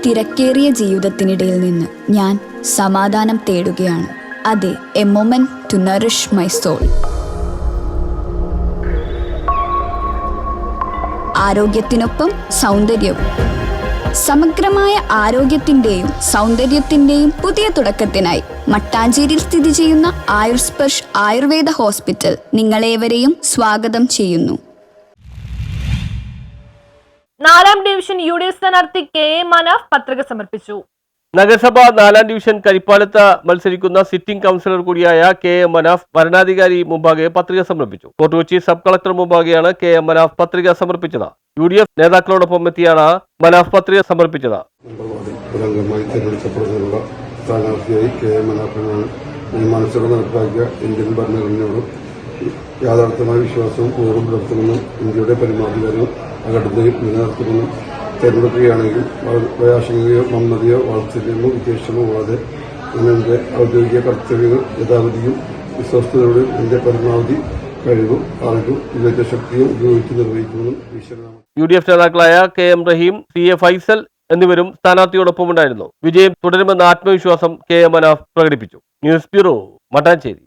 തിരക്കേറിയ ജീവിതത്തിനിടയിൽ നിന്ന് ഞാൻ സമാധാനം തേടുകയാണ്. അതെ, a moment to nourish my soul. ആരോഗ്യത്തിനൊപ്പം സൗന്ദര്യവും. സമഗ്രമായ ആരോഗ്യത്തിന്റെയും സൗന്ദര്യത്തിന്റെയും പുതിയ തുടക്കത്തിനായി മട്ടാഞ്ചേരിയിൽ സ്ഥിതി ചെയ്യുന്ന ആയുർസ്പർശ് ആയുർവേദ ഹോസ്പിറ്റൽ നിങ്ങളേവരെയും സ്വാഗതം ചെയ്യുന്നു. 4ാം ഡിവിഷൻ UDF സ്ഥാനാർത്ഥി KA മനാഫ് പത്രിക സമർപ്പിച്ചു. നഗരസഭ 4ാം ഡിവിഷൻ കരിപ്പാലത്ത് മത്സരിക്കുന്ന സിറ്റിംഗ് കൗൺസിലർ കൂടിയായ KA മനാഫ് വരണാധികാരി മുമ്പാകെ പത്രിക സമർപ്പിച്ചു. ഫോർട്ട് കൊച്ചി സബ് കളക്ടർ മുമ്പാകെയാണ് KA മനാഫ് പത്രിക സമർപ്പിച്ചത്. UDF നേതാക്കളോടൊപ്പം എത്തിയാണ് മനാഫ് പത്രിക സമർപ്പിച്ചത്. തിരഞ്ഞെടുക്കപ്പെടുന്നതിനുള്ള സ്ഥാനാർത്ഥിയായി KA മനാഫിനാണ് മനസ്സിലൂടെ നടപ്പാക്കിയ ഇന്ത്യൻ ഭരണഘടനയോടും യാഥാർത്ഥ്യമായ വിശ്വാസവും പൂർവ്വം പുലർത്തുമെന്നും ഇന്ത്യയുടെ പരമാധികാരവും അഖണ്ഡതയും നിലനിർത്തുമെന്നും തെരഞ്ഞെടുക്കുകയാണെങ്കിൽ വയാശങ്കയോ മമതയോ വാത്സല്യമോ വിദ്വേഷമോ കൂടാതെ എന്റെ ഔദ്യോഗിക കർത്തവ്യങ്ങൾ യഥാവധിയും വിശ്വസ്തയോടും എന്റെ പരമാവധി കഴിവും അറിവും വിവേചശക്തിയും ഉപയോഗിച്ച് നിർവഹിക്കുമെന്നും ഈശ്വരനാമം. UDF നേതാക്കളായ KM റഹീം, CA ഫൈസൽ എന്നിവരും സ്ഥാനാർത്ഥിയോടൊപ്പമുണ്ടായിരുന്നു. വിജയം തുടരുമെന്ന ആത്മവിശ്വാസം KA മനാഫ് പ്രകടിപ്പിച്ചു. News bureau, Mattancherry.